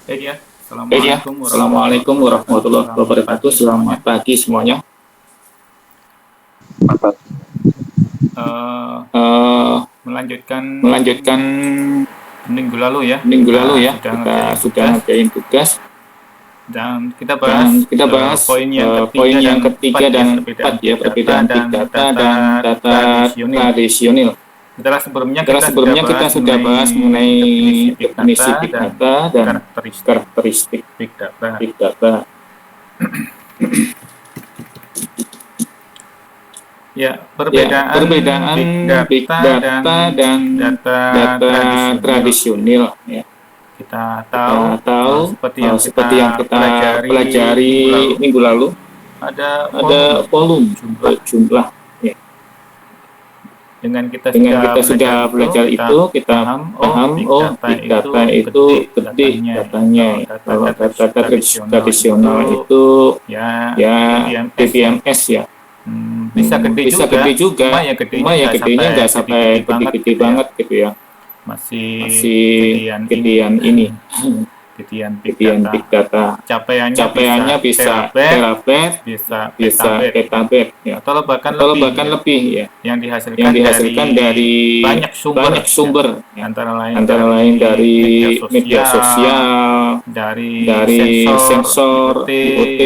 Ya, Ya, Assalamualaikum warahmatullahi Assalamualaikum wabarakatuh. warahmatullahi Selamat wabarakatuh. pagi semuanya. Selamat pagi semuanya. Eh, Eh, Melanjutkan Melanjutkan minggu lalu ya, minggu kita lalu ya, sudah kita ngerjain sudah tugas ngerjain tugas dan kita bahas dan kita bahas poin yang poin ketiga yang dan empat ketiga ya, dan empat perbedaan ya, big data perbedaan big dan data data dan data tradisional. tradisional. Setelah sebelumnya Setelah kita sudah sebelumnya kita bahas sudah mengenai bahas mengenai definisi big definisi data big dan data dan karakteristik karakteristik big data. big data. Ya, Ya, perbedaan perbedaan big big data dan data dan data data tradisional. tradisional ya. Kita Kita tahu tahu seperti yang seperti yang kita kita pelajari minggu pelajari lalu, minggu lalu, ada ada volume volume jumlah. jumlah ya. Dengan kita Dengan sudah kita belajar sudah itu, belajar kita itu, kita paham, paham, big oh, data big data itu itu gede gede datanya. datanya Kalau ya. Kalau data data tradisional tradisional itu itu ya ya DBMS ya. DBMS ya. Bisa gede Bisa gede juga, cuma juga, ya cuma gedenya ya nggak gedenya sampai nggak sampai gede-gede banget gede-gede gitu ya. banget gitu ya. Masih Masih gedean ini, gedean ini. gedean big Gedean big data. data. Capaiannya Capaiannya bisa bisa terabyte, terabyte, bisa bisa petabyte ya, petabyte ya, atau bahkan atau lebih bahkan ya, lebih ya, yang yang dihasilkan dihasilkan dari dari banyak banyak sumber ya, sumber ya, antara lain antara lain dari media dari media sosial, sosial, dari dari sensor sensor IoT IoT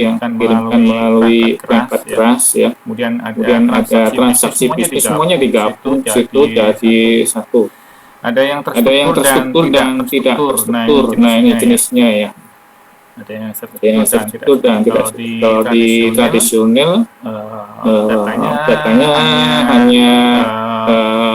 yang yang dikirimkan dikirimkan melalui perangkat melalui keras perangkat ya, keras ya. kemudian ada Kemudian ada transaksi bisnis, transaksi bisnis, semuanya digabung di situ digabung di situ jadi satu. jadi satu. Ada yang Ada yang terstruktur dan terstruktur tidak dan tidak terstruktur, nah ini terstruktur. Nah, ini jenisnya ya. jenisnya ya. Ada yang Ada yang terstruktur dan tidak terstruktur dan struktur. tidak Kalau struktur. di Kalau di tradisional, tradisional, datanya datanya hanya hanya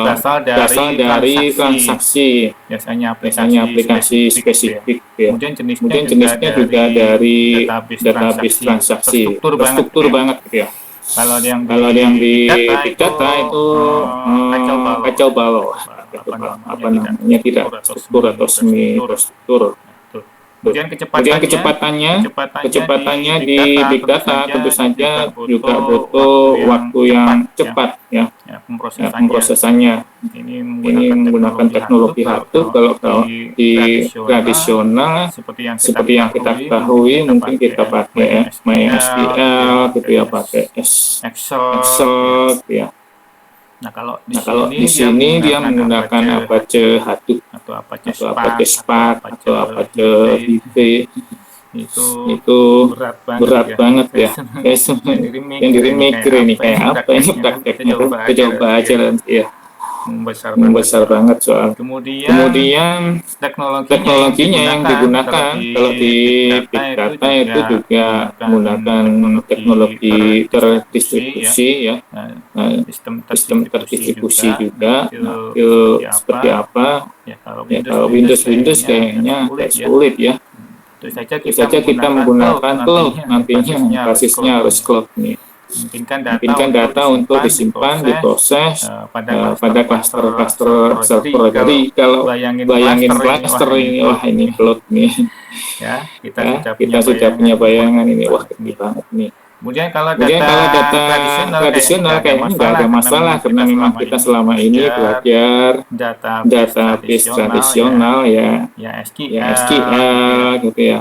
berasal berasal dari dari transaksi, transaksi, biasanya biasanya aplikasi aplikasi spesifik gitu ya. spesifik ya. Kemudian jenisnya Kemudian juga jenisnya juga dari dari database database transaksi, transaksi, terstruktur banget gitu terstruktur ya. banget gitu ya. Kalau yang di Kalau yang big di data big itu data itu kacau balau kacau ya, balau, kacau balau. kacau balau, Namanya apa tidak namanya, tidak terstruktur atau struktur atau semi semi terstruktur. terstruktur. Tuh. Tuh. Kemudian Kemudian kecepatannya, kecepatannya, kecepatannya di kecepatannya big di data big tentu data tentu saja juga saja juga butuh waktu butuh yang waktu yang cepat ya, cepat ya, ya ya pemrosesannya. pemrosesannya. Ini Ini menggunakan menggunakan teknologi Hadoop. teknologi Kalau Hadoop. Kalau di tradisional, tradisional seperti yang kita seperti yang kita ketahui, mungkin ketahui, kita mungkin kita pakai pakai MySQL gitu ya, MySQL gitu pakai ya, pakai Excel gitu ya. Excel gitu ya. Nah, kalau di Nah, kalau di sini dia sini dia menggunakan menggunakan Apache Hadoop Apache Hadoop atau Apache atau Apache Spark atau Spark Apache atau Apache Hive. Hive. Itu Itu berat banget berat ya. banget Saya ya. Saya sendiri sendiri mikir ini kayak mikir ini apa kayak ini apa ini prakteknya, kan kita prakteknya, kan coba kita aja coba nanti aja ya. nanti ya. Membesar banget Membesar soal. banget soal. Kemudian Kemudian teknologinya yang teknologinya yang digunakan digunakan kalau di big data big itu data itu juga juga menggunakan menggunakan teknologi teknologi terdistribusi ya. terdistribusi ya. Nah, Nah, sistem sistem terdistribusi terdistribusi juga. Nah, juga. Nah, itu itu seperti seperti apa? apa? Ya, kalau Ya, Windows kalau Windows Windows kayaknya agak kayaknya sulit agak ya. sulit ya. Tentu saja Tentu kita saja kita menggunakan cloud menggunakan cloud, nantinya, nantinya basisnya harus nih. cloud nih. Mungkin kan data Mungkin untuk data untuk disimpan, disimpan, diproses diproses pada pada klaster-klaster cluster-cluster server. Jadi server. kalau Jadi kalau bayangin bayangin klaster ini, wah cluster ini ini, wah cloud ini ini. cloud nih. Ya, kita Ya, sudah punya kita sudah bayangan punya ini, wah bayangan gede ini, wah banget gede nih. banget nih. Kemudian kalau Kemudian data kalau data tradisional kayaknya nggak tradisional ada kayaknya nggak masalah ada karena masalah, memang karena kita memang selama kita ini selama ini belajar belajar database database tradisional ya, tradisional ya, ya ya SQL gitu ya, SQL gitu ya,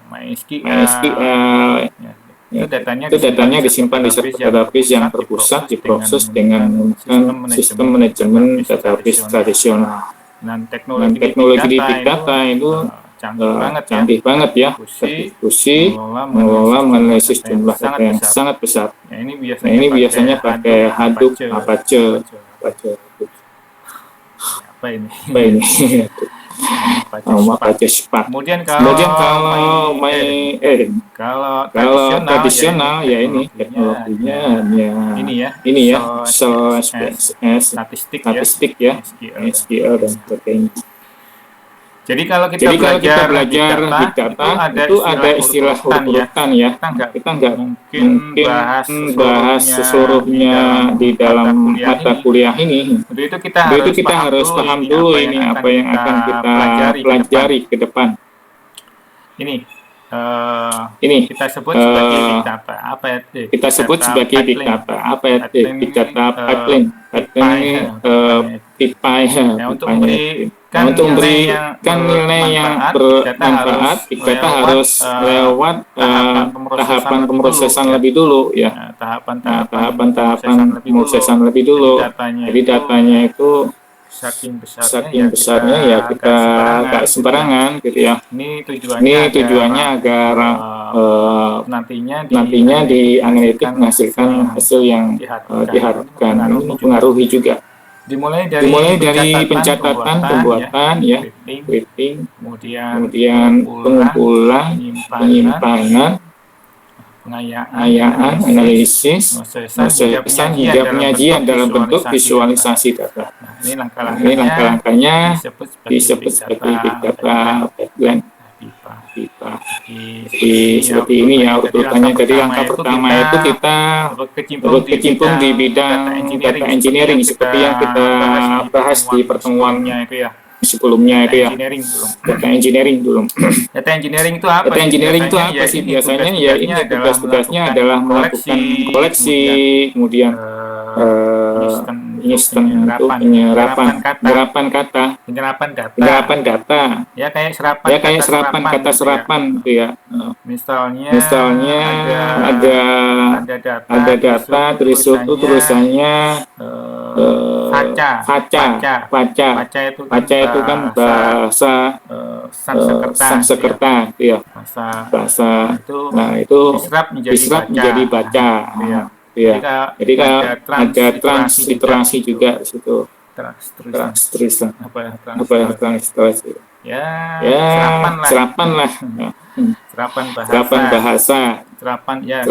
MySQL MySQL ya. ya. Itu datanya Itu disimpan datanya di satu disimpan di satu database yang database yang terpusat, terpusat, diproses dengan diproses dengan menggunakan menggunakan sistem sistem manajemen manajemen database database tradisional. tradisional. Dan Dan teknologi di big teknologi di data big itu data itu canggih banget ya, canggih banget ya, terdiskusi, terdiskusi, mengelola, mengelola menganalisis jumlah menganalisis data yang jumlah data sangat yang besar. sangat besar. Ya, ini Nah, biasanya ini pakai biasanya Hadoop, pakai Hadoop, Apache, Apache, Apache. Apache. Apa ini? Apa ini? Apache Spark. Apache Spark. Kemudian Kemudian kalau kalau kalau kalau tradisional ya ini tradisional ya ini teknologinya teknologinya hanya hanya ini ya, ini ya, Excel, Excel, SPSS, SPSS, statistik ya, statistik ya, SQL dan SQL dan sebagainya. sebagainya. Jadi kalau kita Jadi kalau kita belajar big belajar big data itu data ada itu istilah ada istilah urut-urutan ya. urut-urutan ya. Kita nggak Kita nggak mungkin mungkin bahas bahas seluruhnya di seluruhnya di dalam mata dalam kuliah mata ini. kuliah ini. Untuk itu kita Untuk itu harus kita paham harus dulu paham ini dulu apa yang ini akan apa yang kita akan kita pelajari ke depan. pelajari ke depan. Ini Ini kita sebut sebagai big eh, data. Apa itu? kita Big sebut data sebagai big pipeline. data. Apa ya? Pipeline Big ini data pipeline. Pipeline pipa ini ya, pipeline pipa ya, Ya, untuk pipanya. memberikan Untuk nilai memberikan nilai yang bermanfaat, kita harus lewat tahapan pemrosesan lebih dulu ya. Nah, Nah, tahapan-tahapan tahapan pemrosesan lebih Jadi dulu. datanya Jadi datanya itu saking saking besarnya besarnya ya kita nggak gitu ya. sembarangan gitu ya. Ini Ini tujuannya agar nantinya di analitik menghasilkan hasil yang diharapkan. Ini mempengaruhi juga. Dimulai Dimulai dari pencatatan, pembuatan, ya, rating, kemudian pengumpulan, penyimpanan, pengayaan, analisis, proses hingga penyajian dalam bentuk visualisasi data. Nah, ini Ini langkah-langkahnya disebut sebagai big data pipeline. Pipa. Jadi seperti ini ya urutannya. Jadi langkah pertama itu kita berkecimpung di bidang data engineering seperti yang kita bahas di pertemuan sebelumnya itu ya. Data engineering dulu. Data engineering itu apa? Data engineering itu apa sih biasanya? Ya ini tugas-tugasnya adalah melakukan koleksi, kemudian instan untuk penyerapan kata, penyerapan data. Ya kayak serapan kata serapan gitu ya. Misalnya ada data terus itu tulisannya faca itu kan bahasa Sanskerta gitu ya. Bahasa nah itu diserap menjadi baca. Ya. Jadi ada transliterasi juga di situ. Transliterasi. Apa ya transliterasi? Ya, serapan lah. Serapan bahasa. Serapan ya,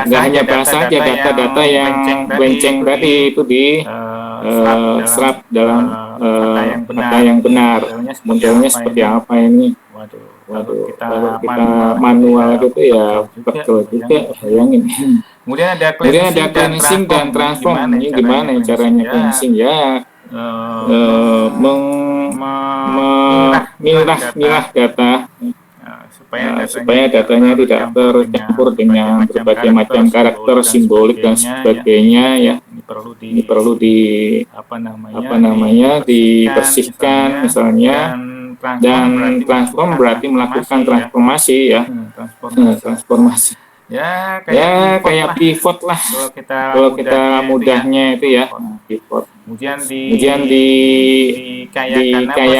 nggak hanya bahasa aja, data-data yang benceng tadi itu serap dalam kata yang benar. Modelnya seperti apa ini? Waduh, kalau kita manual gitu ya betul juga, bayangin. Kemudian ada cleansing dan transform. Ini gimana caranya cleansing ya? Memilah data supaya datanya tidak tercampur dengan berbagai macam karakter, simbolik dan sebagainya ya. Ini perlu dibersihkan misalnya. Dan transform berarti melakukan transformasi ya. Transformasi. Ya kayak pivot lah. Kalau kita mudahnya itu ya, pivot. Kemudian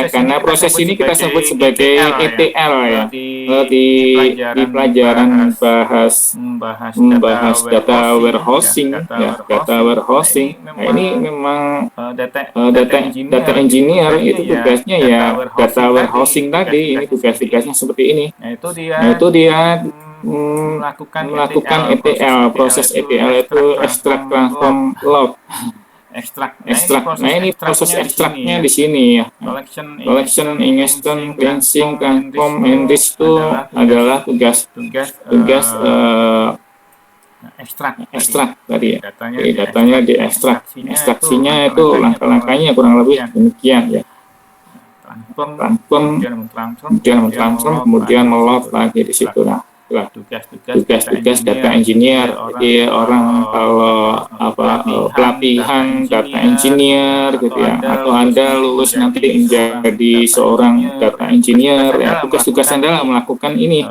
karena proses ini kita sebut sebagai ETL ya. Di pelajaran membahas data warehousing ya, data warehousing. Nah, ini memang data engineer itu tugasnya ya data warehousing tadi. Ini tugas-tugasnya seperti ini. Nah, itu dia melakukan ETL. Proses ETL itu extract, transform, load. Ekstrak. Nah, ini proses ekstraknya di sini ya. Collection, ingestion, cleansing, transform, enrich itu adalah tugas ekstrak tadi ya. Jadi datanya diekstrak. Ekstraksinya itu langkah-langkahnya kurang lebih demikian ya. Transform, kemudian mentransform, kemudian meload lagi di situ. Nah, tugas data engineer. Jadi orang kalau pelatihan data engineer gitu ya, atau Anda lulus nanti menjadi seorang data engineer ya, tugas-tugas Anda melakukan ini,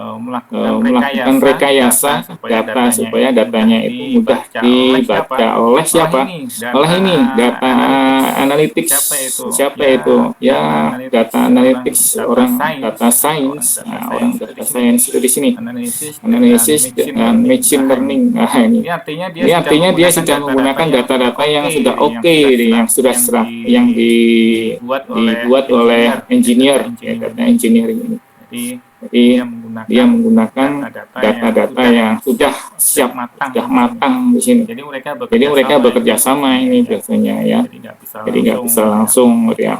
melakukan rekayasa data supaya datanya itu mudah dibaca oleh siapa? Oleh ini data analytics. Siapa itu? Ya, data analytics, orang data science. Nah, orang data science itu di sini. Analisis dengan machine learning. Nah, ini artinya dia sudah menggunakan data-data yang sudah yang dibuat oleh engineer ya, data engineering ini. Jadi dia menggunakan data-data yang sudah matang di sini. Jadi mereka bekerja sama ini biasanya ya. Jadi nggak bisa langsung ya.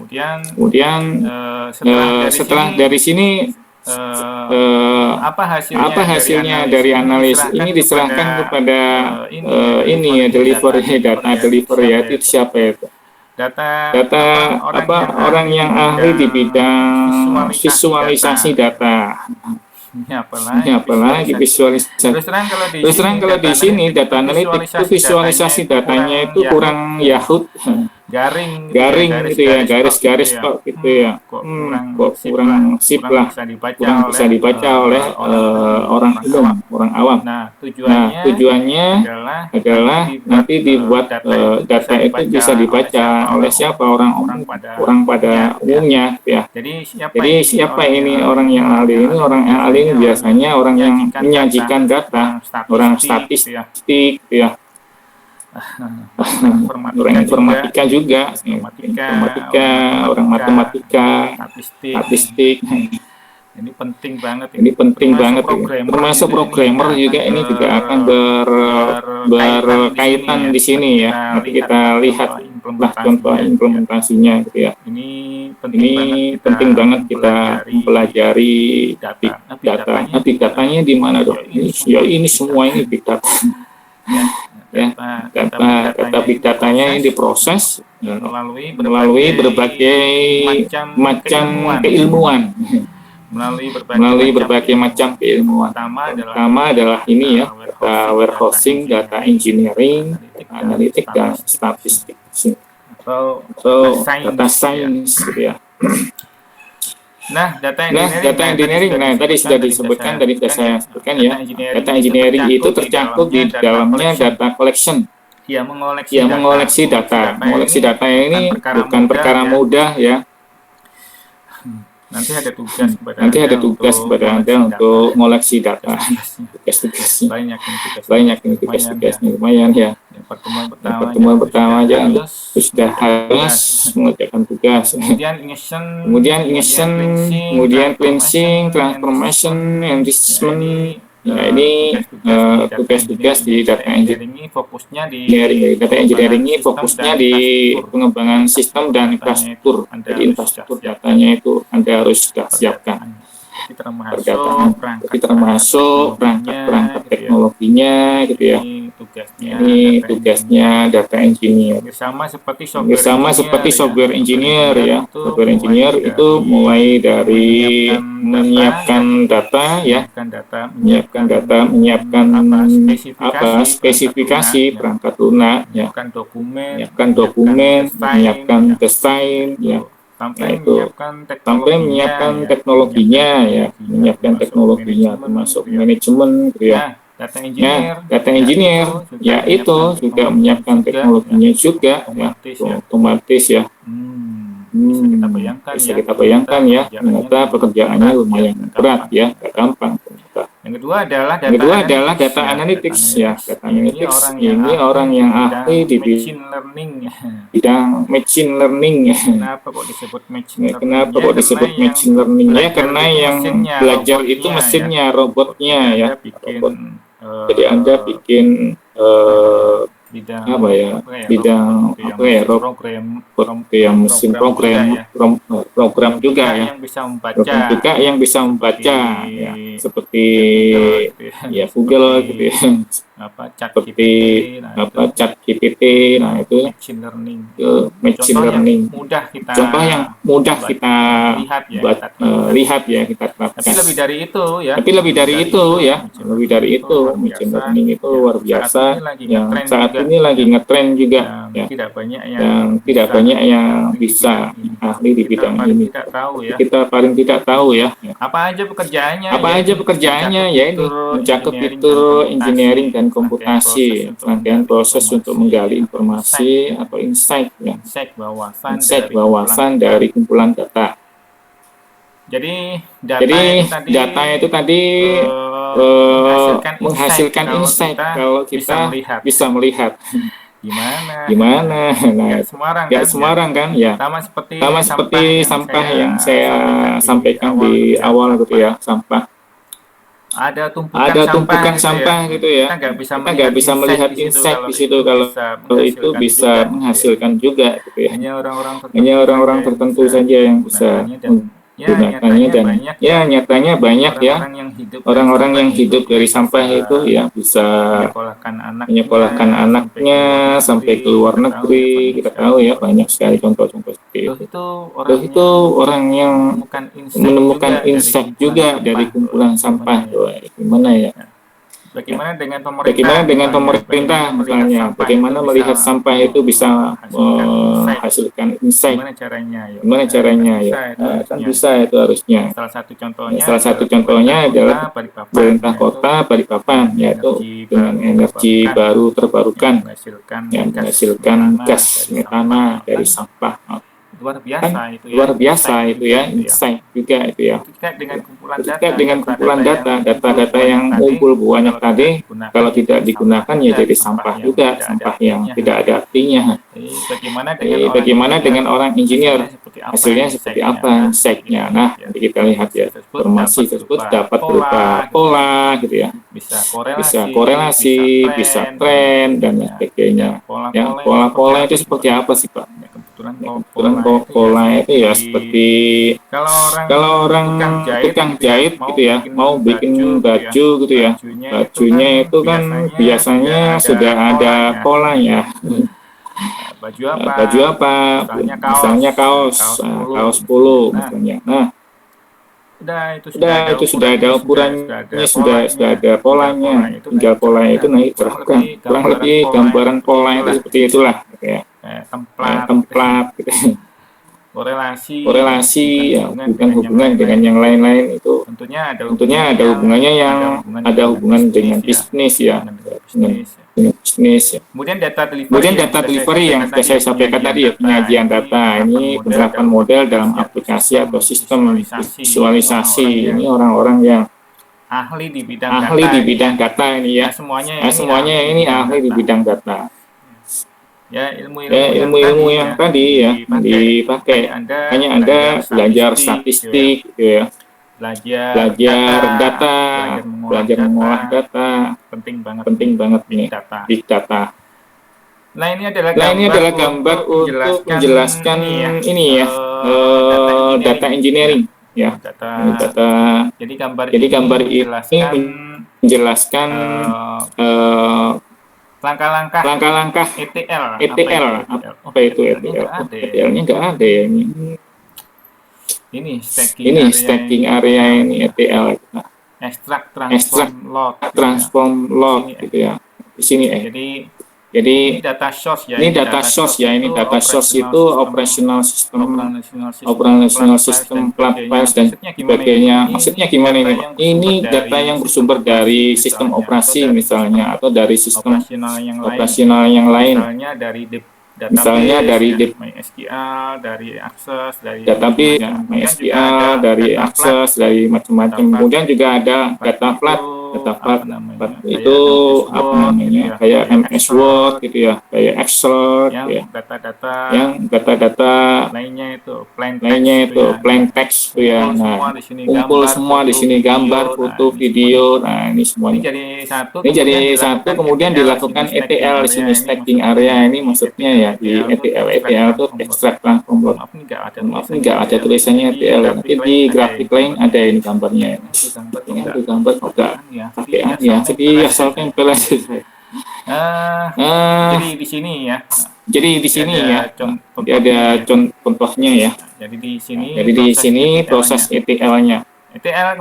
Kemudian setelah dari sini apa hasilnya dari analisis ini diserahkan kepada ini ya, data delivery ya. Itu siapa itu? Orang yang ahli di bidang visualisasi data. Ini apalagi visualisasi. Terus terang kalau di sini data analitik itu visualisasi datanya itu kurang yahut. garing gitu ya, garis-garis gitu ya. kok gitu ya. Kok Kok kurang sip lah, kurang bisa dibaca oleh orang umum, orang awam. Nah, tujuannya adalah nanti dibuat data itu bisa dibaca oleh siapa, orang pada umumnya ya. Jadi siapa ini orang yang ahli ini? Orang yang ahli ini biasanya orang yang menyajikan data, orang statistik ya. Orang informatika juga, orang matematika, statistik. Ini penting banget. Termasuk programmer juga ini juga akan berkaitan di sini ya. Nanti kita lihat lah contoh implementasinya gitu ya. Ini penting banget kita mempelajari data. Big datanya di mana dong? Ini semua ini big data. Data big datanya ini diproses melalui berbagai macam keilmuan. Melalui berbagai macam keilmuan. Pertama adalah ini ya, data warehousing, data engineering, analitik, dan statistik, atau data science gitu ya. Nah, data engineering, tadi sudah disebutkan, saya sebutkan ya. Data engineering itu tercakup di dalamnya data collection. Mengoleksi data. Mengoleksi data ini bukan perkara mudah ya. Nanti ada tugas kepada Anda untuk mengoleksi data. Tugas-tugasnya. Banyak ini tugas-tugasnya, lumayan ya. Pertemuan pertama aja sudah harus mengerjakan tugas. Kemudian ingest, kemudian cleansing, transformation, enrichment. Nah, ini tugas-tugas di data engineering. Data engineering ini fokusnya di pengembangan sistem dan infrastruktur. Jadi infrastruktur datanya itu Anda harus sudah siapkan. Perdataan, tapi termasuk perangkat teknologinya gitu ya. Ini tugasnya data engineer. Sama seperti software engineer ya. Software engineer itu mulai dari menyiapkan data ya, menyiapkan spesifikasi perangkat lunak ya, menyiapkan dokumen, menyiapkan desain ya. Sampai menyiapkan teknologinya ya, termasuk manajemen gitu ya. Data engineer ya itu juga menyiapkan teknologinya juga ya, otomatis ya. Bisa kita bayangkan ya, ternyata pekerjaannya lumayan berat ya, gak gampang. Yang kedua adalah data analytics ya. Data analytics ini orang yang ahli di bidang machine learning. Kenapa kok disebut machine learning? Ya karena yang belajar itu mesinnya, robotnya ya. Jadi Anda bikin bidang mesin program juga ya, yang bisa membaca ya, seperti ya Google gitu ya, seperti ChatGPT. Nah itu machine learning, contoh yang mudah kita lihat ya, kita terapkan. Tapi lebih dari itu machine learning itu luar biasa, yang saat ini lagi ngetren juga ya, yang tidak banyak yang bisa ahli di bidang ini. Kita paling tidak tahu ya. Apa aja pekerjaannya? Ya ini mencakup fitur engineering dan komputasi, rangkaian proses untuk menggali informasi atau insight ya, wawasan dari kumpulan data. Jadi data itu tadi menghasilkan insight kalau kita bisa melihat. Gimana? Nah, gak Semarang kan ya. Sama seperti sampah yang saya sampaikan di awal gitu ya, sampah. Ada tumpukan sampah gitu ya. Kita nggak bisa melihat insight di situ kalau itu bisa menghasilkan juga gitu ya. Hanya orang-orang tertentu saja yang bisa menggunakannya, dan nyatanya banyak ya orang-orang yang hidup dari sampah itu ya bisa menyekolahkan anaknya sampai ke luar negeri. Kita tahu ya banyak sekali contoh-contoh seperti itu. Itu orang yang menemukan insight juga dari kumpulan sampah. Gimana ya? Bagaimana dengan pemerintah misalnya? Bagaimana melihat sampah itu bisa menghasilkan insight. Gimana caranya? Gimana caranya ya? Kan bisa itu harusnya. Salah satu contohnya adalah pemerintah kota Balikpapan, yaitu dengan energi baru terbarukan yang menghasilkan gas metana dari sampah. Luar biasa itu ya. Luar biasa itu ya, insight juga itu ya. Terkait dengan kumpulan data yang ngumpul banyak tadi, kalau tidak digunakan ya jadi sampah juga, sampah yang tidak ada artinya. Bagaimana dengan orang engineer? Hasilnya seperti apa insight-nya? Nah, nanti kita lihat ya, informasi tersebut dapat berupa pola gitu ya, bisa korelasi, bisa tren dan lain sebagainya. Ya, pola-pola itu seperti apa sih Pak? Kebetulan pola itu ya seperti kalau orang tukang jahit gitu ya, mau bikin baju gitu ya, bajunya itu kan biasanya sudah ada polanya. Baju apa? Misalnya kaos polo misalnya. Nah, itu sudah ada ukurannya, sudah ada polanya. Tinggal polanya itu naik terapkan. Kurang lebih gambaran pola itu seperti itulah, kayak template gitu. Korelasi ya, bukan hubungan dengan yang lain-lain itu tentunya ada hubungannya yang ada hubungan dengan bisnis ya, dengan bisnis ya. Kemudian data delivery yang sudah saya sampaikan tadi ya, penyajian data ini penerapan model dalam aplikasi atau sistem visualisasi. Ini orang-orang yang ahli di bidang data ini ya. Semuanya ini ahli di bidang data. Ya, ilmu-ilmu yang tadi ya dipakai. Hanya Anda belajar statistik gitu ya. Belajar data, belajar mengolah data. Penting banget nih big data. Nah, ini adalah gambar untuk menjelaskan ini ya, data engineering ya. Jadi gambar ini menjelaskan langkah-langkah ETL. Apa itu ETL? ETL-nya nggak ada ya ini. Ini stacking area ini ETL. Extract, transform, load gitu ya. Di sini Jadi ini data source ya. Ini data source itu operational system, plat files dan sebagainya. Maksudnya gimana ini? Ini data yang bersumber dari sistem operasi misalnya, atau dari sistem operasional yang lain. Misalnya dari MySQL, dari Access, dari database, MySQL, dari Access, dari macam-macam. Kemudian juga ada data flat itu apa namanya, kayak MS Word gitu ya, kayak Excel yang ya. Data-data lainnya itu plain text gitu ya. Nah, kumpul semua di sini, gambar, foto, video. Nah, ini semuanya. Ini jadi satu, kemudian dilakukan ETL di sini, stacking area ini maksudnya ya, di ETL itu extract transform load. Maaf, nggak ada tulisannya ETL. Nanti di grafik lain ada ini gambarnya. Ini ada gambar enggak pakai ya, jadi asal tempel aja saya. Jadi di sini ya. Ada contohnya ya. Jadi di sini proses ETL-nya. ETL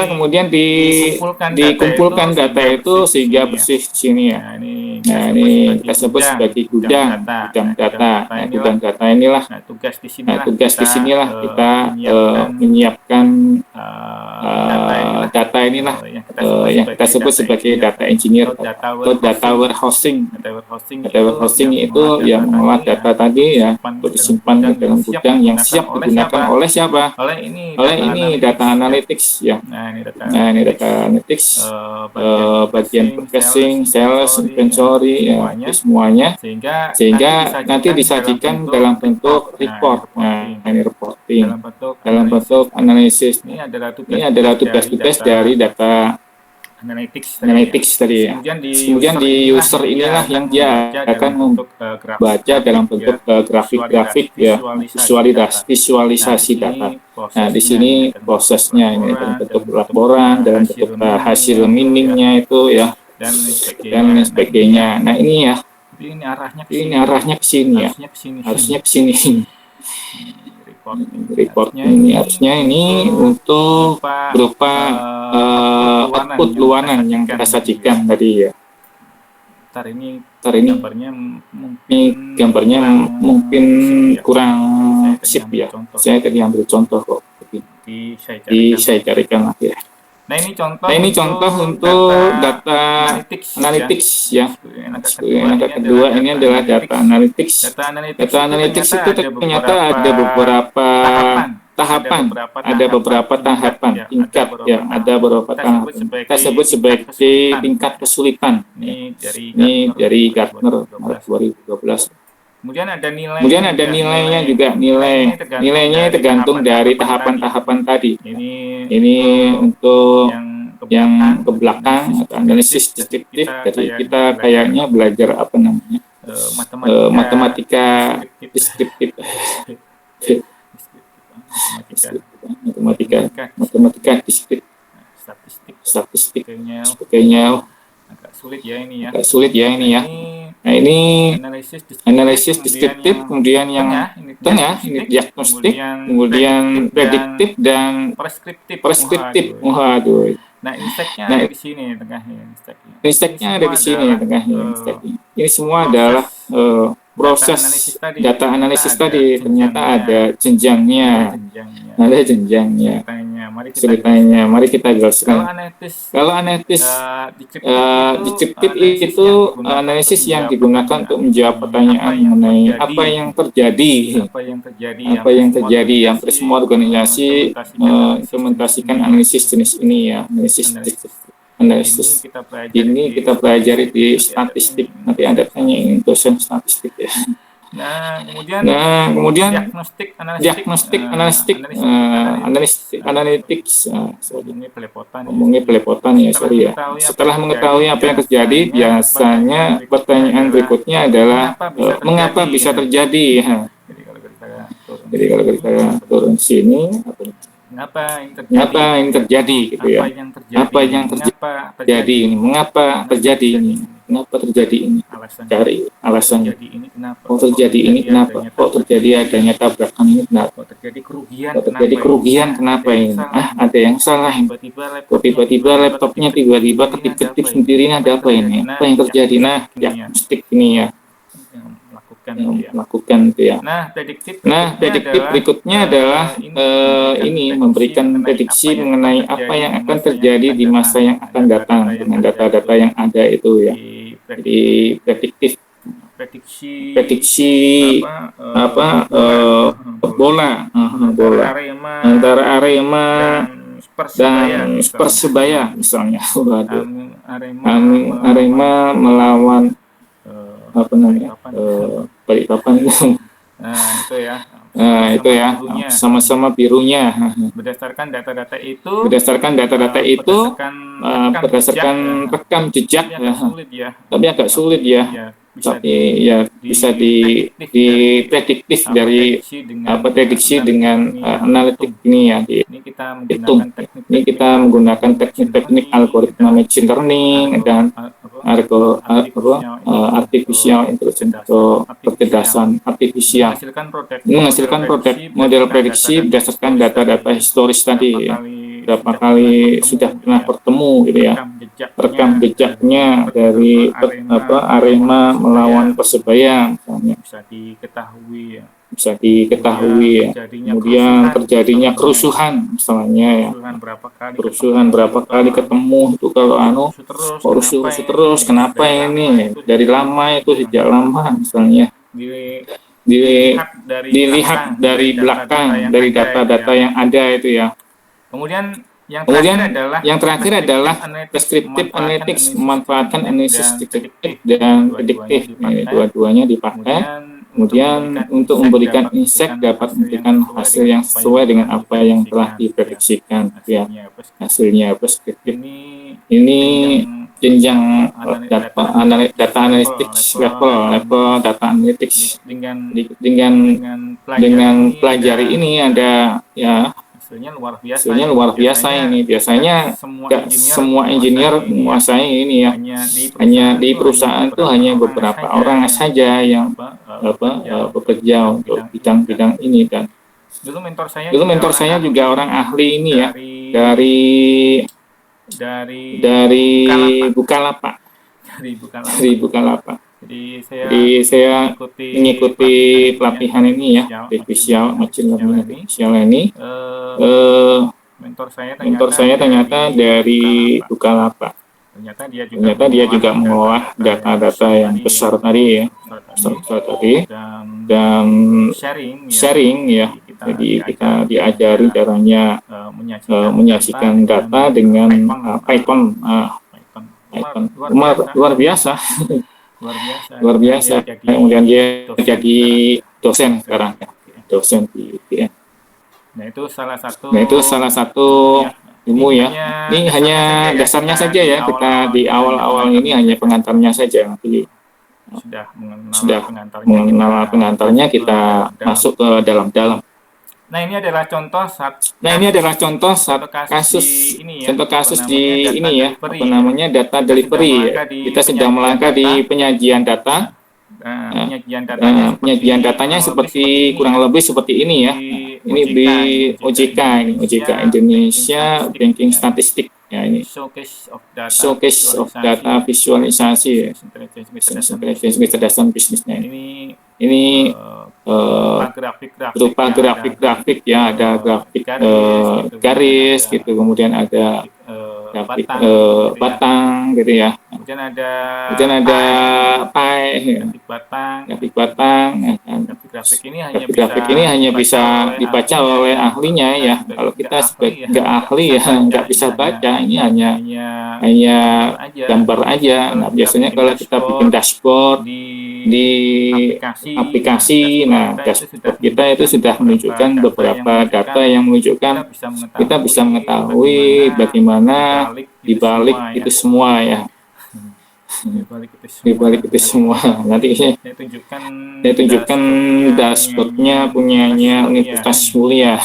kemudian dikumpulkan data itu sehingga bersih di sini ya. Nah, ini kita sebut sebagai gudang data. Nah, gudang data inilah. Tugas di sinilah kita menyiapkan data inilah yang kita sebut sebagai data engineer atau data warehousing. Data warehousing itu yang mengolah data tadi ya, untuk disimpan ke dalam gudang yang siap digunakan oleh siapa? Oleh ini data analytics ya. Nah, ini data analytics, bagian purchasing, sales, inventory ya, semuanya, sehingga nanti disajikan dalam bentuk report. Nah, ini reporting dalam bentuk analisis. Ini adalah tugas-tugas dari data analytics tadi ya. Kemudian di user inilah yang dia akan membaca dalam bentuk grafik-grafik ya, visualisasi data. Nah, di sini prosesnya ini dalam bentuk laporan, dalam bentuk hasil miningnya itu ya, dan sebagainya. Nah, ini ya, ini arahnya ke sini ya, harusnya ke sini. Report ini harusnya ini untuk berupa output luaran yang kita sajikan tadi ya. Ntar ini ini gambarnya mungkin kurang sip ya. Saya tadi ambil contoh kok. Jadi Saya carikan lagi ya. Nah ini contoh untuk data analytics ya. Yang kedua ini adalah data analytics. Data analytics itu ternyata ada beberapa tahapan, ada beberapa tahapan tingkat ya, ada beberapa tahapan. Kita sebut sebagai tingkat kesulitan. Ini dari Gartner 2012. Kemudian ada nilainya juga. Nilainya tergantung dari tahapan-tahapan tadi. Ini untuk yang ke belakang atau analisis deskriptif. Jadi kita kayaknya belajar apa namanya matematika deskriptif. Matematika deskriptif, statistik, sebagainya. Agak sulit ya ini ya. Nah ini analisis deskriptif, kemudian yang tengah ini diagnostik, kemudian prediktif dan preskriptif. Waduh. Nah, insight-nya ada di sini tengahnya. Insight-nya ada di sini tengahnya. Ini semua adalah proses data analisis tadi. Ternyata ada jenjangnya. Ceritanya, mari kita jelaskan. Kalau analisis deskriptif itu analisis yang digunakan untuk menjawab pertanyaan mengenai apa yang terjadi. Hampir semua organisasi mengimplementasikan analisis jenis ini ya, analisis. Ini kita pelajari di statistik. Nanti ada tanya dosen statistik ya. Nah, kemudian diagnostik analytics. Ngomongnya pelepotan ya, sorry ya. Setelah mengetahui apa yang terjadi, biasanya pertanyaan berikutnya adalah mengapa bisa terjadi. Jadi kalau kita turun sini, Kenapa ini terjadi gitu ya? Apa yang terjadi ini? Mengapa terjadi ini? Kenapa terjadi ini? Cari alasannya. Kok terjadi ini kenapa? Kok terjadi adanya tabrakan ini kenapa? Kok terjadi kerugian kenapa ini? Ada yang salah. Kok tiba-tiba laptopnya tiba-tiba ketik-ketik sendiri, ada apa ini? Apa yang terjadi? Nah, diagnostik ini ya. Melakukan itu ya. Nah, prediktif berikutnya adalah ini memberikan prediksi mengenai apa yang akan terjadi di masa yang akan datang dengan data-data yang ada itu ya. Jadi prediksi bola antara Arema dan Persebaya misalnya. Arema melawan Balikpapan itu. Nah, itu ya. Sama-sama birunya. Berdasarkan data-data itu, berdasarkan rekam jejak ya. Tapi agak sulit ya. Tapi ya bisa diprediktif dari prediksi dengan analitik ini ya. Ini kita menggunakan teknik algoritma machine learning dan artificial intelligence atau kecerdasan artifisial menghasilkan model prediksi berdasarkan data-data historis tadi ya. Berapa kali sudah pernah bertemu gitu ya, rekam jejaknya dari Arema melawan Persebaya misalnya bisa diketahui ya. Kemudian terjadinya kerusuhan misalnya ya, kerusuhan berapa kali ketemu itu kalau rusuh terus kenapa ini dari lama itu sejak lama misalnya dilihat dari belakang dari data-data yang ada itu ya. Kemudian yang terakhir adalah deskriptif analytics, memanfaatkan analisis deskriptif dan prediktif. Ini dua-duanya dipakai. Kemudian untuk memberikan insight dapat memberikan hasil yang sesuai dengan apa yang telah diprediksikan. Ya, hasilnya deskriptif. Ini jenjang data analytics level data analytics. Dengan pelajari ini ada ya. Hasilnya luar biasa ini. Biasanya nggak semua engineer menguasai ini ya. Hanya di perusahaan itu hanya beberapa orang saja yang bekerja untuk bidang-bidang ini dan dulu mentor saya juga orang ahli ini ya dari Bukalapak. bukan lapak. Jadi saya mengikuti pelatihan ini ya, artificial machine learning artificial ini. Mentor saya ternyata dari Bukalapak. Ternyata dia juga mengolah data-data yang besar tadi ya, besar tadi, dan sharing ya. Jadi kita diajari caranya menyajikan data dengan Python. Luar biasa. Luar biasa. Kemudian dia jadi dosen sekarang ya, dosen di UGM. Nah, itu salah satu ilmu ya. Ini hanya dasarnya saja ya, kita di awal-awal ini hanya pengantarnya saja. Nanti sudah mengenal pengantarnya, kita masuk ke dalam-dalam. Nah, ini adalah contoh satu kasus di ini ya, apa namanya, data delivery. Kita sedang melangkah di penyajian data. Penyajian datanya seperti kurang lebih seperti ini ya. Ini di OJK, ini OJK Indonesia Banking Statistik ya, ini showcase of data visualisasi ya, kecerdasan bisnisnya. Ini berupa grafik-grafik ya, ada grafik garis gitu, kemudian ada grafik batang gitu ya, kemudian ada pie, grafik batang. Grafik ini hanya bisa dibaca oleh ahlinya ya. Kalau kita sebagai nggak ahli ya nggak bisa baca, ini hanya gambar aja. Nah, biasanya kalau kita bikin dashboard di aplikasi, nah dashboard kita itu sudah menunjukkan beberapa data yang menunjukkan kita bisa mengetahui bagaimana dibalik itu semua ya. Dibalik itu semua. Nanti saya tunjukkan dashboardnya punyanya Universitas Mulia.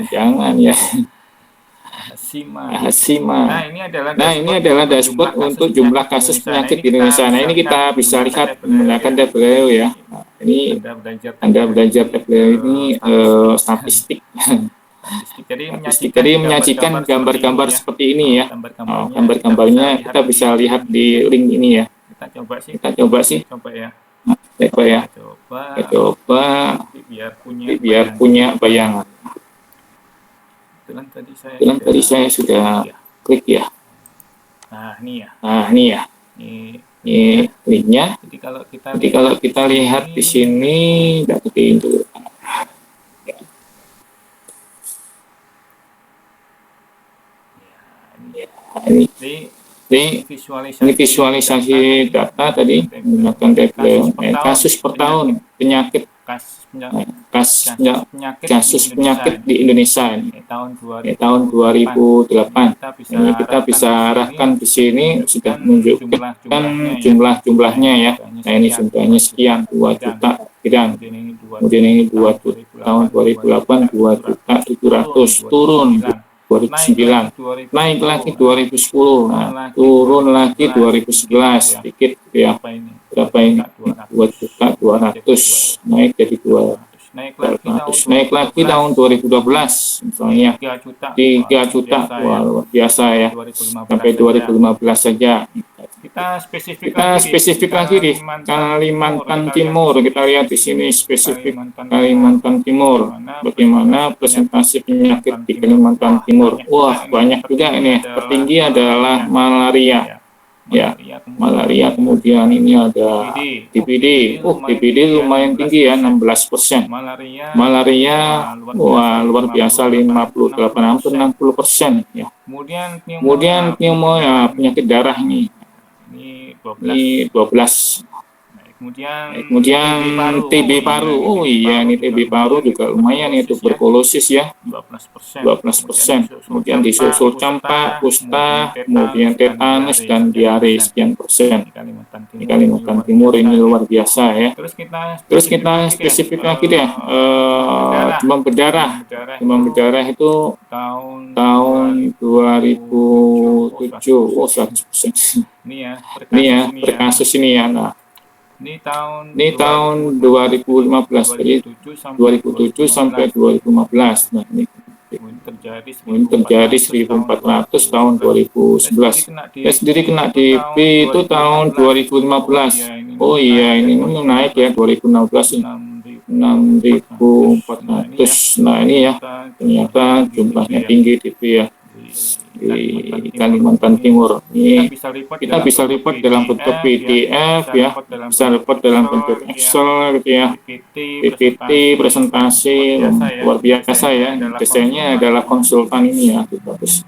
Jangan ya. Hasima. Nah, ini adalah dashboard untuk jumlah kasus penyakit di Indonesia. Nah, ini kita bisa lihat menggunakan Tableau ya. Nah, ini Anda belajar Tableau ini statistik. Jadi menyajikan gambar-gambar seperti ini ya. Gambar-gambarnya kita bisa lihat di link ini ya. Kita coba ya. Kita coba biar punya bayangan. Itu tadi saya sudah klik ya. Nah, ini ya. Ini linknya. Jadi kalau kita lihat di sini, dulu. Ini visualisasi data tadi menggunakan Tableau. Kasus per tahun penyakit, kasus penyakit di Indonesia ini tahun 2008. Ini kita bisa arahkan di sini, sudah menunjukkan jumlahnya ya. Nah, ini jumlahnya sekian, 2 juta sekian. Kemudian ini 2 juta tahun 2008, 2.700.000 turun 2009, naik lagi 2010, nah, turun lagi 2011, sedikit ya, berapa ini, 2.200.000, naik jadi 200, naik lagi tahun 2012, misalnya 3 juta, wah luar biasa ya, sampai 2015 saja. Kita spesifik lagi di Kalimantan Timur. Kita lihat di sini spesifik Kalimantan Timur. Bagaimana presentasi penyakit di Kalimantan Timur? Wah, banyak juga ini. Tertinggi adalah malaria. Ya, malaria. Kemudian ini ada DBD. DBD lumayan tinggi ya, 16%. Malaria, wah luar biasa, 58, hampir 60% ya. Kemudian pneumonia, penyakit darah ini. Ini 12. Kemudian TB paru. Oh iya, ini TB paru juga lumayan ya, tuberkulosis ya, 12%. Kemudian disusul campak, kusta, kemudian tetanus dan diare sekian persen. Di Kalimantan Timur ini luar biasa ya. Terus kita spesifik lagi deh, demam berdarah. Demam berdarah itu tahun 2007, oh 100%. Ini ya, per kasus ini ya. Nah, ini tahun 2015, jadi 2007 sampai 2015. Nah, ini Ini terjadi 1400 tahun 2011. Saya sendiri kena DP itu tahun 2015. Oh iya, ini naik ya 2016 ini 6.400. Nah ini ya, ternyata jumlahnya tinggi DP ya di Kalimantan Timur. Ini kita bisa report dalam bentuk PDF ya, bisa report dalam bentuk Excel gitu ya, PPT, presentasi, luar biasa ya. Desainnya adalah konsultan ini ya, bagus.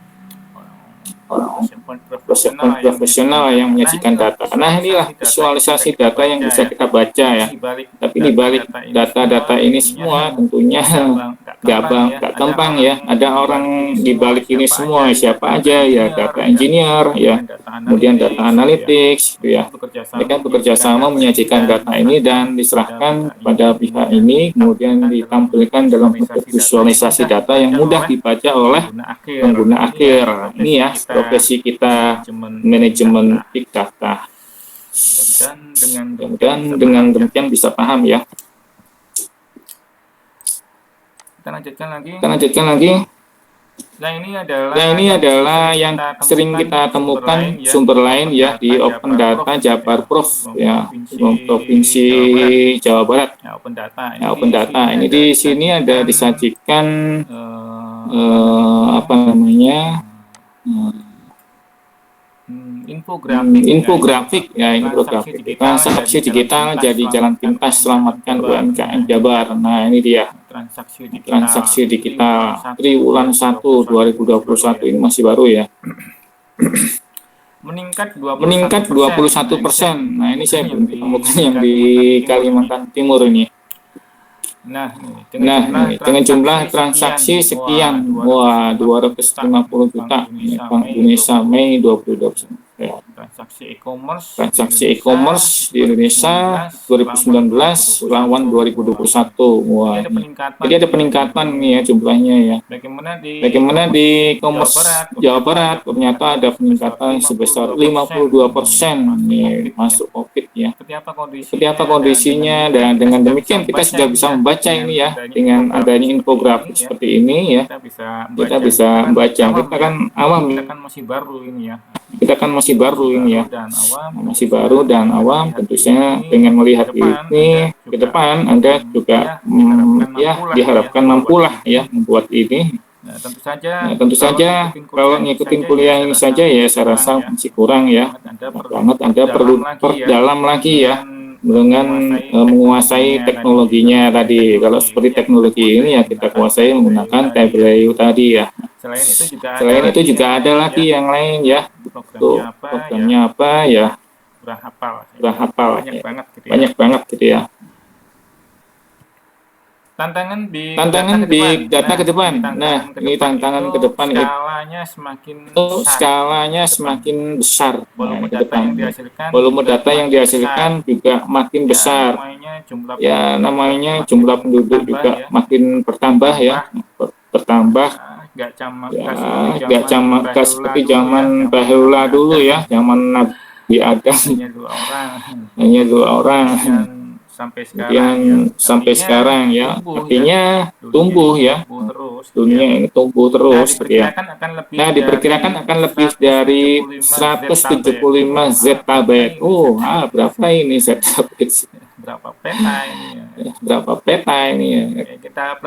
Profesional yang menyajikan data. Nah inilah visualisasi data yang bisa kita baca ya. Tapi di balik data-data ini semua tentunya gak gampang ya. Ada orang di balik ini semua, siapa aja ya, data engineer ya, kemudian data analytics gitu ya. Mereka bekerja sama menyajikan data ini dan diserahkan kepada pihak ini, kemudian ditampilkan dalam bentuk visualisasi data yang mudah dibaca oleh pengguna akhir. Ini ya profesi kita, manajemen big data. Dan dengan demikian bisa paham ya. Kita lanjutkan lagi. Nah ini adalah yang sering kita temukan sumber lain ya di Open Data Jabar Prof ya, Provinsi Jawa Barat. Open Data ini di sini ada disajikan Apa namanya? Infografik ya, infografik transaksi digital jadi jalan pintas selamatkan UMKM Jabar. Nah ini dia transaksi digital triwulan 1 2021 ini masih baru ya, meningkat 21%. Nah ini saya belum temukan yang di Kalimantan Timur ini. Nah, dengan jumlah transaksi sekian, wah 250 juta ini Bank Indonesia Mei 2021. Ya. Transaksi e-commerce di Indonesia 2019 lawan 2021. Wah, jadi ada peningkatan nih ya jumlahnya ya. Bagaimana di e-commerce Jawa Barat ternyata ada peningkatan sebesar 52% nih masuk COVID ya. Seperti apa kondisinya, dan dengan demikian kita sudah bisa membaca ini ya, dengan adanya infografik seperti ini ya, kita bisa membaca. Kita kan awam, kita kan masih baru ini ya. Masih baru dan awam, tentunya dengan melihat ini ke depan Anda juga diharapkan mampulah ya membuat ini. Nah, tentu saja kalau ngikutin kuliah ini saja ya saya rasa masih kurang ya. Anda perlu perdalam lagi ya dengan menguasai teknologinya tadi. Kalau seperti teknologi ini ya kita kuasai menggunakan Tableau tadi ya. Selain itu juga ada lagi yang lain ya. Programnya apa ya? Udah hafal. Banyak banget gitu ya. Tantangan di data ke depan. Nah, ini tantangan ke depan itu skalanya semakin besar. Nah, ke depan volume data yang dihasilkan juga makin besar. Ya, namanya jumlah penduduk juga makin bertambah ya. Gak seperti zaman bahula dulu ya, zaman Nabi Adam hanya 2 orang. Sampai sekarang ya, artinya tumbuh ya, dunia ini tumbuh terus ya. Nah diperkirakan akan lebih dari 175 zettabyte. Berapa ini zettabyte? Berapa peta ini ya? Kita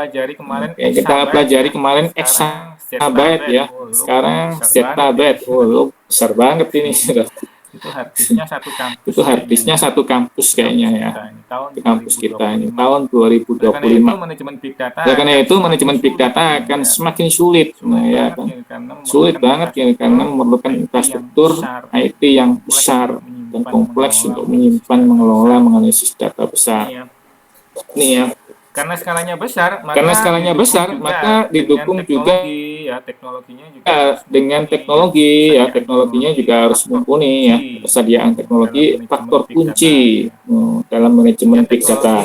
pelajari kemarin exabyte ya, sekarang zettabyte. Besar banget ini. Itu harddisknya satu kampus kayaknya ya, di kampus kita ini tahun 2025. Karena itu manajemen big data akan semakin sulit, ya kan? Sulit banget ya, karena memerlukan infrastruktur IT yang besar dan kompleks untuk menyimpan, mengelola, menganalisis data besar. Ini ya. Karena skalanya besar, maka didukung juga dengan teknologi ya, teknologinya juga harus mumpuni ya. Persediaan teknologi faktor kunci dalam manajemen big data.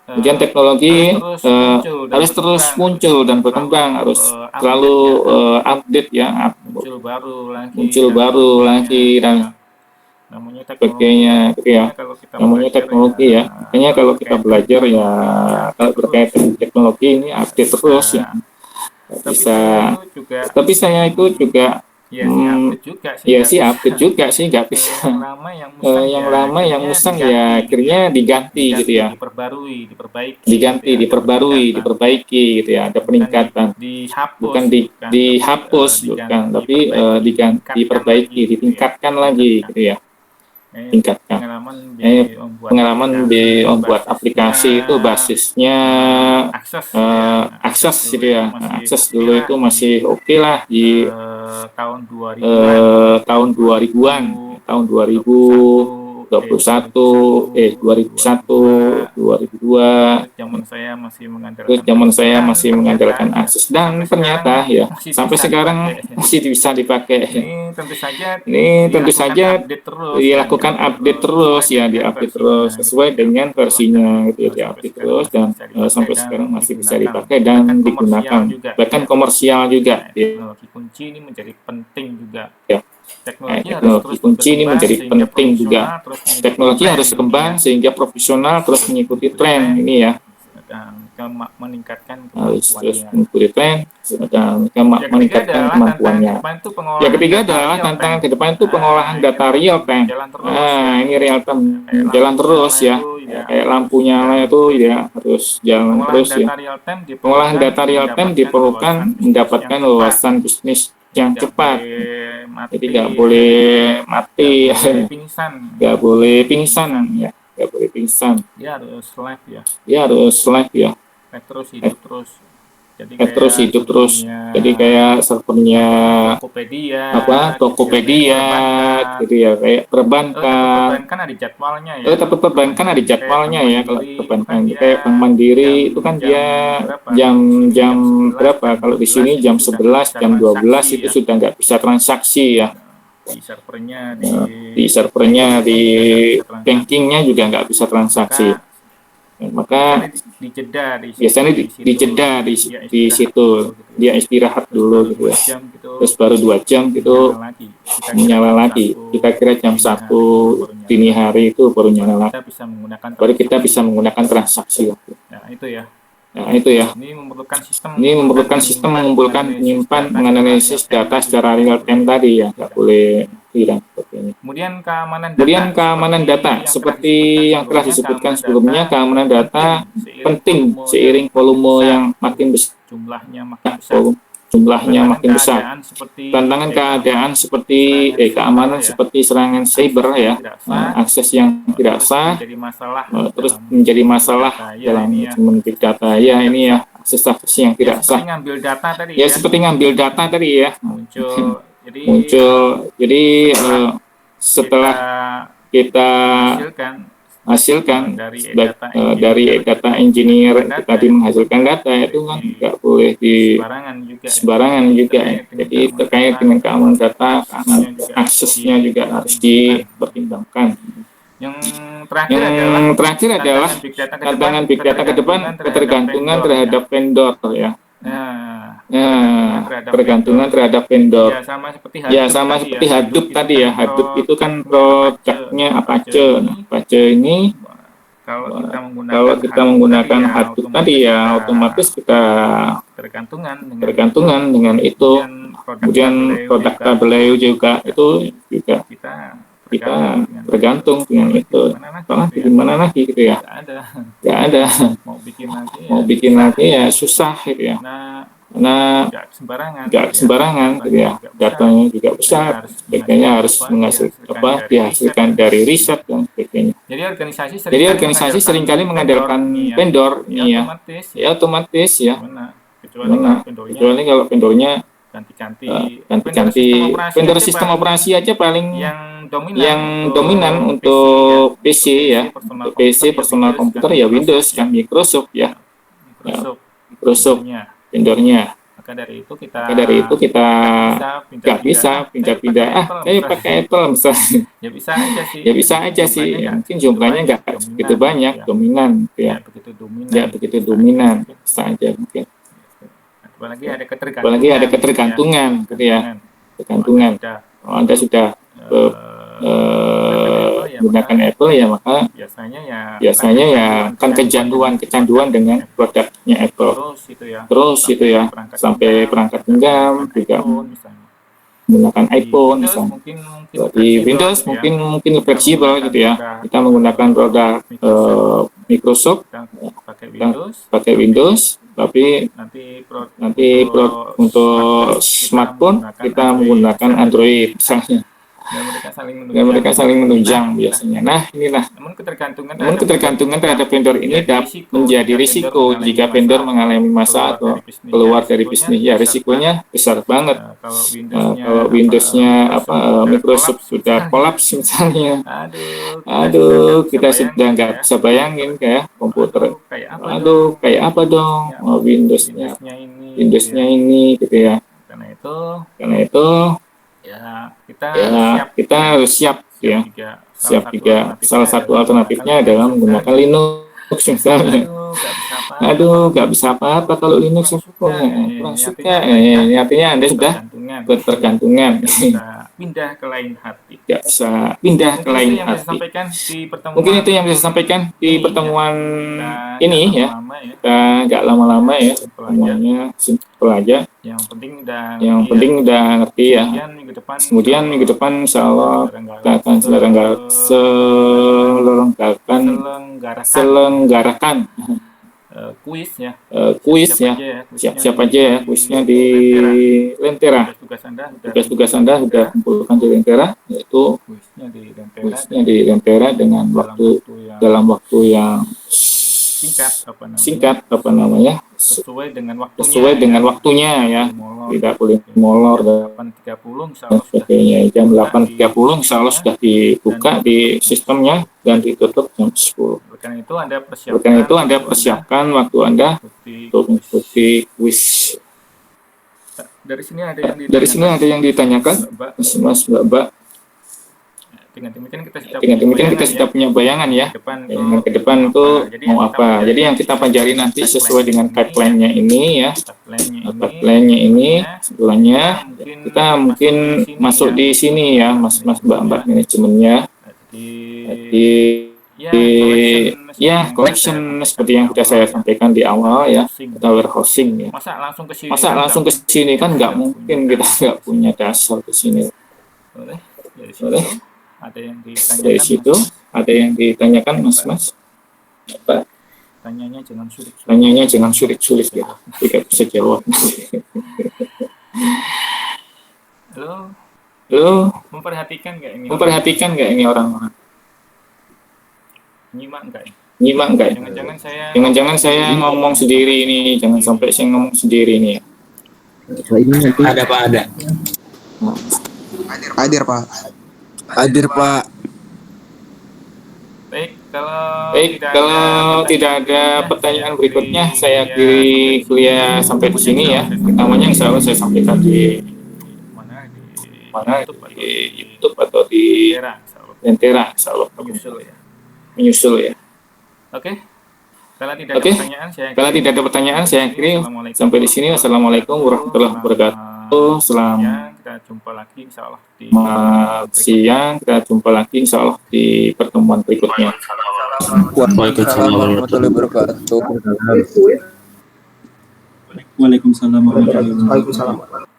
Kemudian teknologi harus terus muncul dan berkembang, harus selalu update ya, muncul baru lagi dan sebagainya ya. Namanya teknologi ya. Makanya kalau kita belajar ya, kalau berkaitan teknologi ini update terus ya. nggak Tapi bisa. saya itu juga Tapi saya itu juga ya sih update juga sih ya nggak sih bisa. update juga sih, nggak bisa. Yang lama yang musang Yang ya lama yang akhirnya musang ya diganti gitu akhirnya ya. diganti gitu Diganti, ya, diperbarui, diperbaiki gitu diganti, ya, ada diperbarui, peningkatan. diperbaiki gitu ya, ada Bukan peningkatan. dihapus, Bukan bukan, tapi dihapus, bukan, tapi diperbaiki, ditingkatkan lagi diperbaiki, gitu ya, ditingkatkan lagi ditingkatkan. gitu ya, tingkatkan. Pengalaman membuat Pengalaman aplikasi di itu membuat basisnya aplikasi itu basisnya akses gitu ya. Akses akses dulu gitu itu ya. masih Akses oke dulu lah itu di masih oke lah di tahun 2000-an, tahun 2000, 2000-an, tahun 21, 2021, 2001, 2002. 2002. Itu zaman saya masih Terus mengandalkan zaman akses saya dan masih ternyata mengandalkan ya akses sampai dan sekarang ternyata ya masih sampai bisa sekarang dipakai. masih bisa dipakai. Ini tentu saja Ini tentu dilakukan saja update terus kan, dilakukan diupdate update terus terus sesuai ya, dengan diupdate terus versinya gitu ya, sesuai dengan diupdate terus dan versinya gitu ya, sampai diupdate sekarang terus masih dan bisa dipakai sampai dan sekarang masih bisa digunakan, dipakai dan bahkan komersial digunakan, juga bahkan ya. komersial juga Nah, ya. teknologi kunci ini menjadi penting juga. Ya. Teknologi harus Teknologi terus kunci ini berkembang menjadi sehingga penting juga. profesional terus mengikuti Teknologi tren harus gitu berkembang ya. sehingga profesional terus mengikuti Mengikuti tren tren ini ya, dan meningkatkan harus terus kemampuannya. mengikuti tren dan Yang ketiga meningkatkan adalah tantangan ke kemampuannya. depan itu Yang pengolahan ketiga data adalah real tantangan time. ke depan itu pengolahan Nah, ini data real real time, time. jalan terus ya. Ini real time, Kayak jalan lampu terus nyala ya. itu ya Kayak harus lampu nyala jalan itu terus. ya harus jalan Pengolahan terus ya. data real time Pengolahan diperlukan data real time mendapatkan diperlukan wawasan bisnis yang mendapatkan cepat. wawasan bisnis yang Tidak cepat. boleh Jadi mati, nggak boleh tidak mati, boleh pingsan, nggak boleh pingsan pingsan. ya, nggak boleh pingsan. Dia harus live ya, Dia harus live ya, live terus, hidup terus. Jadi terus kayak hidup terus. servernya Jadi kayak servernya Tokopedia apa, gitu ya, kayak Tokopedia perbankan. gitu ya, kayak Tapi perbankan. perbankan ada jadwalnya ya. Tapi perbankan ada Kayak Bank jadwalnya ya, kalau Mandiri itu kan perbankan dia kayak Bank Mandiri jam itu kan jam dia berapa? Kalau di sini jam jam 11, berapa, jam kalau di 12 sini itu jam sudah nggak 11, bisa jam 12 transaksi itu ya. sudah nggak bisa transaksi ya. Di servernya, Di servernya, bankingnya di juga nggak bisa transaksi. bankingnya juga nggak bisa transaksi. Maka Maka biasanya dijeda biasanya di situ, dijeda dia di istirahat situ, dulu gitu ya. dia istirahat Terus dulu baru gitu 2 ya. jam gitu Terus baru 2 jam gitu nyala lagi. Kita kira nyala jam lagi. 1 Kita kira jam dini 1 hari itu baru nyala dini lagi. hari itu baru Baru nyala kita lagi. bisa menggunakan Baru kita bisa transaksi. menggunakan transaksi. Nah, itu ya. Nah, itu ya. Ini memerlukan sistem Ini memerlukan sistem mengumpulkan, menyimpan, menganalisis data secara real time tadi ya, nggak boleh hilang seperti ini. Kemudian keamanan Kemudian data keamanan data seperti yang telah disebutkan sebelumnya, keamanan data penting seiring volume yang makin besar, jumlahnya makin besar. jumlahnya makin besar. Tantangan keadaan seperti keamanan ya. seperti serangan cyber ya, akses yang tidak sah, Menjadi masalah terus dalam menjadi masalah ya, dalam ini ya. manajemen big data ya, ini ya, akses yang Ya, tidak seperti sah. ngambil data tadi Ya ya. seperti ngambil data tadi ya. Muncul. Jadi setelah kita hasilkan dari data engineer tadi menghasilkan data itu kan nggak boleh di sembarangan juga ya. Jadi terkait dengan keamanan data, keamanan aksesnya juga harus dipertimbangkan. Yang Yang terakhir adalah tantangan big data ke depan, ketergantungan terhadap vendor ya. Tergantungan terhadap vendor. Ya sama seperti Hadoop tadi ya. Hadoop itu kan produknya Apache. Nah, Apache ini kalau kita menggunakan Hadoop tadi ya otomatis kita tergantungan dengan itu. Kemudian produk Tableau juga itu juga kita tergantung dengan itu. Soalnya gimana lagi gitu ya? Nggak ada. Mau bikin lagi ya susah gitu ya. Karena nggak sembarangan gitu ya. Datanya juga besar. Sebagainya harus dihasilkan dari riset dan sebagainya. Jadi organisasi seringkali mengandalkan vendor nih ya. Ya otomatis ya. Kecuali kalau vendornya ganti-ganti. Vendor sistem operasi aja paling yang dominan untuk PC ya, untuk PC personal komputer ya Windows kan, Microsoft ya, Microsoft vendornya. Maka dari itu kita nggak bisa pindah-pindah. Saya pakai Apple misalnya. Ya bisa aja sih. Ya, mungkin jumlahnya nggak begitu banyak, dominan ya. Ya begitu dominan, bisa aja mungkin. Apalagi ada ketergantungan gitu ya, tergantungan. Anda sudah menggunakan Apple ya, maka biasanya ya akan kecanduan dengan produknya Apple. Terus itu ya, sampai perangkat genggam juga menggunakan iPhone misalnya. Di Windows mungkin fleksibel gitu ya. Kita menggunakan produk Microsoft, pakai Windows, tapi nanti untuk smartphone kita menggunakan Android misalnya. Dan mereka saling menunjang biasanya. Nah, inilah. Namun ketergantungan terhadap vendor ini dapat menjadi risiko jika vendor mengalami masalah atau keluar dari bisnis. Ya, risikonya besar banget. Kalau Windows-nya Microsoft sudah kolaps misalnya. Aduh, kita sudah nggak bisa bayangin kayak komputer. Aduh, kayak apa dong Windows-nya ini gitu ya. Karena itu ya kita harus siap ya. Siap juga. Salah satu alternatifnya adalah menggunakan Linux misalnya. Aduh, nggak bisa apa-apa kalau Linux kurang suka. Artinya Anda sudah ketergantungan. Pindah ke lain hati. Nggak bisa pindah ke lain hati. Mungkin itu yang bisa sampaikan di pertemuan ini ya. Kita nggak lama-lama ya. Semuanya simpel aja. Yang penting udah ngerti ya. Kemudian minggu depan insya Allah kita akan selenggarakan kuis ya. Siap-siap aja ya kuisnya di Lentera. Tugas-tugas Anda sudah kumpulkan di Lentera, yaitu kuisnya di Lentera dengan dalam waktu yang singkat sesuai dengan waktunya ya, tidak boleh molor dan sebagainya. Jam 8.30 insya Allah sudah dibuka di sistemnya dan ditutup jam 10. Karena itu Anda persiapkan waktu Anda untuk mengikuti kuis. Dari sini ada yang ditanyakan, Mas Mbak. Dengan demikian kita sudah punya bayangan ya, dengan ke depan itu mau apa. Jadi yang kita pelajari nanti sesuai dengan pipeline-nya ini ya, pipeline-nya ini sebenarnya kita mungkin masuk di sini ya, Mas Mbak manajemennya. Jadi ya collection seperti yang sudah saya sampaikan di awal ya, kita warehousing ya. Masa langsung ke sini kan nggak mungkin, kita nggak punya dasar ke sini. Boleh. Dari situ ada yang ditanyakan Mas. Apa? Tanyanya jangan sulit ya. Tidak bisa jawab. Halo. Memperhatikan nggak ini orang-orang? Nyimak nggak? Jangan-jangan saya ngomong sendiri ini. Jangan sampai saya ngomong sendiri ini. Ada Pak, ada. Hadir Pak. Baik, kalau tidak ada pertanyaan berikutnya, saya akhiri kuliah sampai di sini ya. Pertamanya insya Allah saya sampaikan di YouTube atau di Lentera, insya Allah. Menyusul ya. Oke. Kalau tidak ada pertanyaan, saya akhiri sampai di sini. Assalamualaikum warahmatullahi wabarakatuh. Selamat siang, kita jumpa lagi insya Allah di pertemuan berikutnya. Waalaikumsalam warahmatullahi wabarakatuh. Waalaikumsalam warahmatullahi wabarakatuh.